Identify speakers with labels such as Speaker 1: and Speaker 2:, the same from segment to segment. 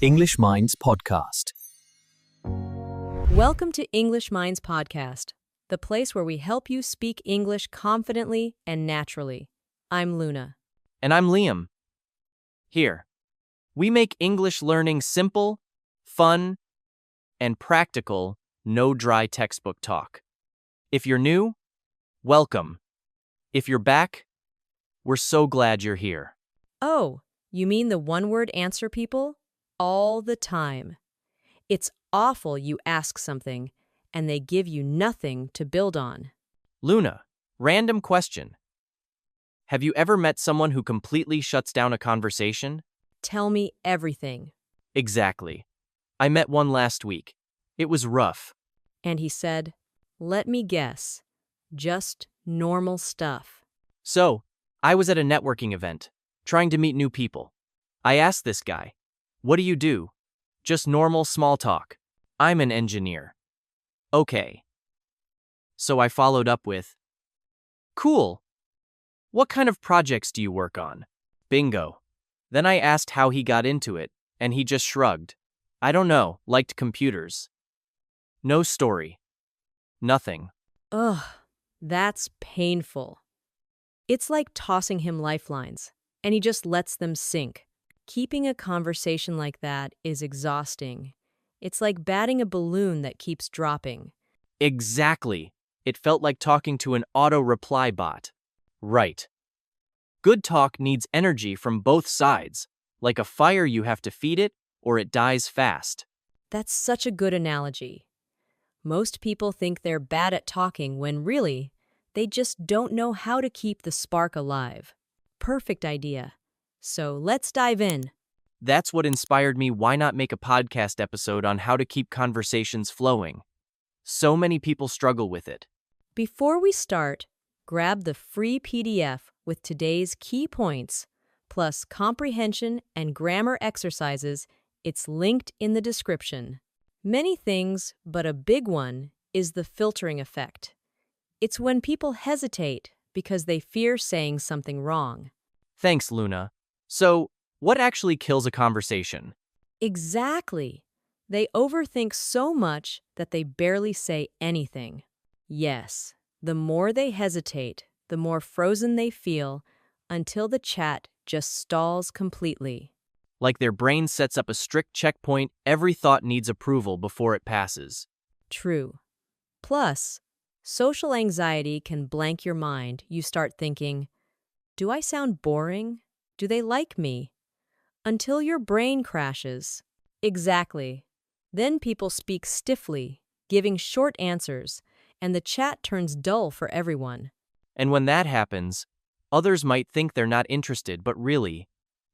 Speaker 1: EnglishMinds podcast.
Speaker 2: Welcome to EnglishMinds podcast, the place where we help you speak English confidently and naturally. I'm Luna.
Speaker 3: And I'm Liam. Here, we make English learning simple, fun, and practical, no dry textbook talk. If you're new, welcome. If you're back, we're so glad you're here.
Speaker 2: Oh, you mean the one-word answer people? All the time. It's awful you ask something, and they give you nothing to build on.
Speaker 3: Luna, random question. Have you ever met someone who completely shuts down a conversation?
Speaker 2: Tell me everything.
Speaker 3: Exactly. I met one last week. It was rough.
Speaker 2: And he said, let me guess, just normal stuff.
Speaker 3: So, I was at a networking event, trying to meet new people. I asked this guy, "What do you do?" "Just normal small talk. I'm an engineer." "Okay." So I followed up with, "Cool. What kind of projects do you work on?" Bingo. Then I asked how he got into it, and he just shrugged. "I don't know, liked computers." No story. Nothing.
Speaker 2: Ugh, that's painful. It's like tossing him lifelines, and he just lets them sink. Keeping a conversation like that is exhausting. It's like batting a balloon that keeps dropping.
Speaker 3: Exactly. It felt like talking to an auto-reply bot. Right. Good talk needs energy from both sides. Like a fire, you have to feed it, or it dies fast.
Speaker 2: That's such a good analogy. Most people think they're bad at talking when really, they just don't know how to keep the spark alive. Perfect idea. So let's dive in.
Speaker 3: That's what inspired me. Why not make a podcast episode on how to keep conversations flowing? So many people struggle with it.
Speaker 2: Before we start, grab the free PDF with today's key points, plus comprehension and grammar exercises. It's linked in the description. Many things, but a big one, is the filtering effect. It's when people hesitate because they fear saying something wrong.
Speaker 3: Thanks, Luna. So, what actually kills a conversation?
Speaker 2: Exactly. They overthink so much that they barely say anything. Yes, the more they hesitate, the more frozen they feel until the chat just stalls completely.
Speaker 3: Like their brain sets up a strict checkpoint, every thought needs approval before it passes.
Speaker 2: True. Plus, social anxiety can blank your mind. You start thinking, do I sound boring? Do they like me? Until your brain crashes. Exactly. Then people speak stiffly, giving short answers, and the chat turns dull for everyone.
Speaker 3: And when that happens, others might think they're not interested, but really,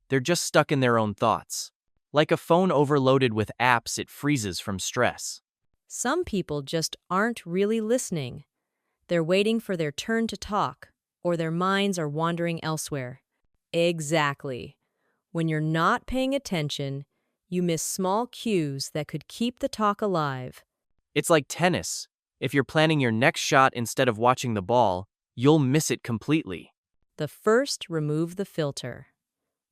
Speaker 3: they're just stuck in their own thoughts. Like a phone overloaded with apps, it freezes from stress.
Speaker 2: Some people just aren't really listening. They're waiting for their turn to talk, or their minds are wandering elsewhere. Exactly. When you're not paying attention, you miss small cues that could keep the talk alive.
Speaker 3: It's like tennis. If you're planning your next shot instead of watching the ball, you'll miss it completely.
Speaker 2: The first, remove the filter.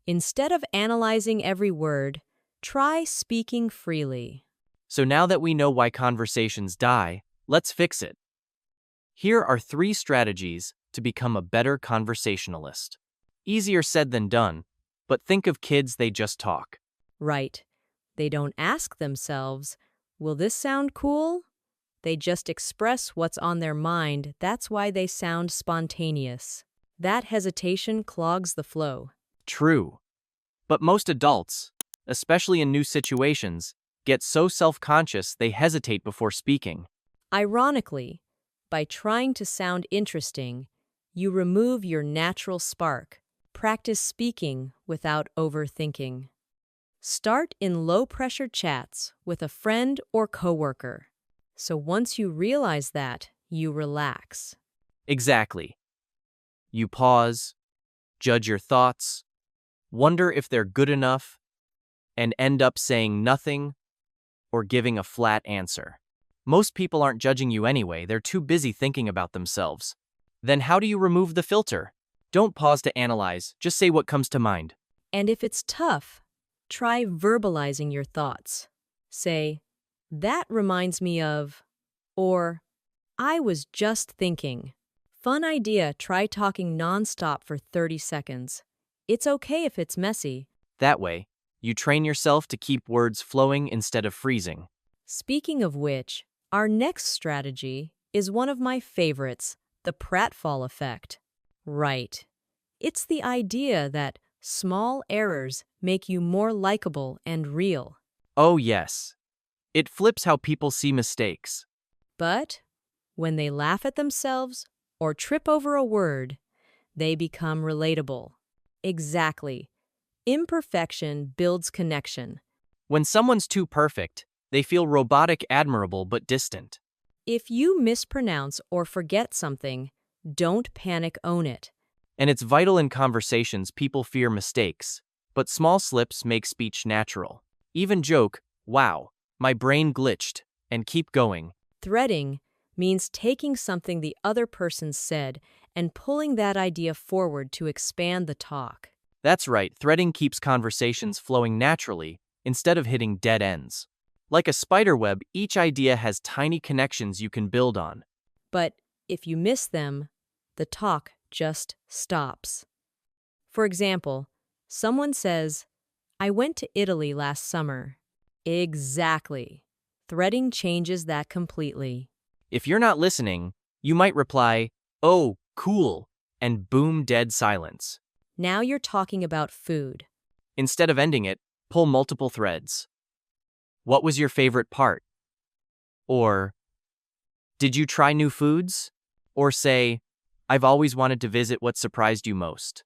Speaker 2: Instead of analyzing every word, try speaking freely.
Speaker 3: So now that we know why conversations die, let's fix it. Here are 3 strategies to become a better conversationalist. Easier said than done, but think of kids, they just talk.
Speaker 2: Right. They don't ask themselves, will this sound cool? They just express what's on their mind. That's why they sound spontaneous. That hesitation clogs the flow.
Speaker 3: True. But most adults, especially in new situations, get so self-conscious they hesitate before speaking.
Speaker 2: Ironically, by trying to sound interesting, you remove your natural spark. Practice speaking without overthinking. Start in low-pressure chats with a friend or coworker. So once you realize that, you relax.
Speaker 3: Exactly. You pause, judge your thoughts, wonder if they're good enough, and end up saying nothing or giving a flat answer. Most people aren't judging you anyway, they're too busy thinking about themselves. Then how do you remove the filter? Don't pause to analyze, just say what comes to mind.
Speaker 2: And if it's tough, Try verbalizing your thoughts. Say, that reminds me of, or I was just thinking. Fun idea, try talking nonstop for 30 seconds. It's okay if it's messy.
Speaker 3: That way, you train yourself to keep words flowing instead of freezing.
Speaker 2: Speaking of which, our next strategy is one of my favorites, the pratfall effect. Right. It's the idea that small errors make you more likable and real.
Speaker 3: Oh, yes. It flips how people see mistakes.
Speaker 2: But when they laugh at themselves or trip over a word, they become relatable. Exactly. Imperfection builds connection.
Speaker 3: When someone's too perfect, they feel robotic, admirable, but distant.
Speaker 2: If you mispronounce or forget something, don't panic, own it.
Speaker 3: And it's vital in conversations. People fear mistakes, but small slips make speech natural. Even joke, wow, my brain glitched, and keep going.
Speaker 2: Threading means taking something the other person said and pulling that idea forward to expand the talk.
Speaker 3: That's right, threading keeps conversations flowing naturally instead of hitting dead ends. Like a spider web, each idea has tiny connections you can build on.
Speaker 2: But if you miss them, the talk just stops. For example, someone says, I went to Italy last summer. Exactly. Threading changes that completely.
Speaker 3: If you're not listening, you might reply, oh, cool, and boom, dead silence.
Speaker 2: Now you're talking about food.
Speaker 3: Instead of ending it, pull multiple threads. What was your favorite part? Or, did you try new foods? Or say, I've always wanted to visit. What surprised you most?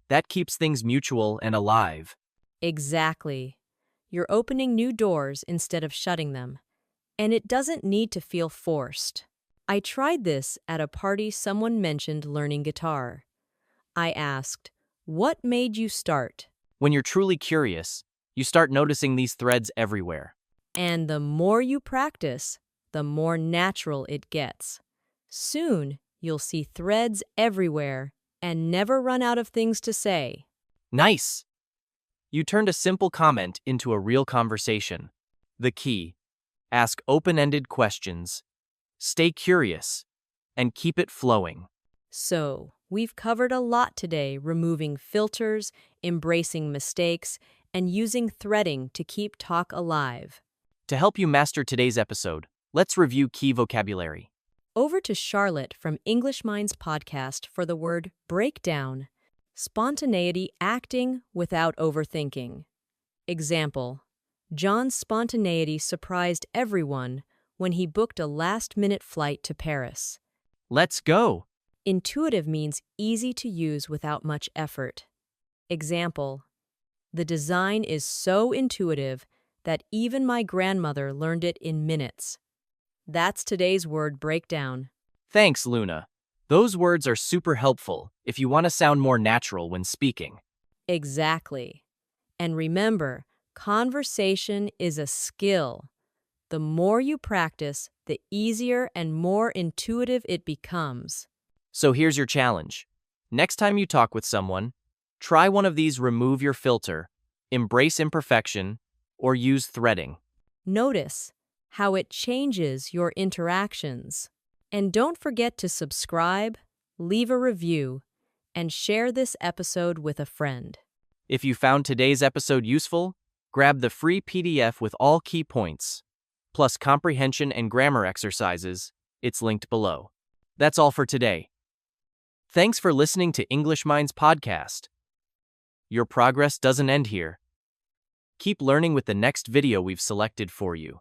Speaker 3: That keeps things mutual and alive.
Speaker 2: Exactly. You're opening new doors instead of shutting them. And it doesn't need to feel forced. I tried this at a party. Someone mentioned learning guitar. I asked, what made you start?
Speaker 3: When you're truly curious, you start noticing these threads everywhere.
Speaker 2: And the more you practice, the more natural it gets. Soon, you'll see threads everywhere and never run out of things to say.
Speaker 3: Nice! You turned a simple comment into a real conversation. The key: ask open-ended questions, stay curious, and keep it flowing.
Speaker 2: So, we've covered a lot today, removing filters, embracing mistakes, and using threading to keep talk alive.
Speaker 3: To help you master today's episode, let's review key vocabulary.
Speaker 2: Over to Charlotte from EnglishMinds podcast for the word breakdown. Spontaneity, acting without overthinking. Example: John's spontaneity surprised everyone when he booked a last-minute flight to Paris.
Speaker 3: Let's go!
Speaker 2: Intuitive means easy to use without much effort. Example: the design is so intuitive that even my grandmother learned it in minutes. That's today's word breakdown.
Speaker 3: Thanks, Luna. Those words are super helpful if you want to sound more natural when speaking.
Speaker 2: Exactly. And remember, conversation is a skill. The more you practice, the easier and more intuitive it becomes.
Speaker 3: So here's your challenge. Next time you talk with someone, try one of these: remove your filter, embrace imperfection, or use threading.
Speaker 2: Notice how it changes your interactions. And don't forget to subscribe, leave a review, and share this episode with a friend.
Speaker 3: If you found today's episode useful, grab the free PDF with all key points, plus comprehension and grammar exercises. It's linked below. That's all for today. Thanks for listening to EnglishMinds podcast. Your progress doesn't end here. Keep learning with the next video we've selected for you.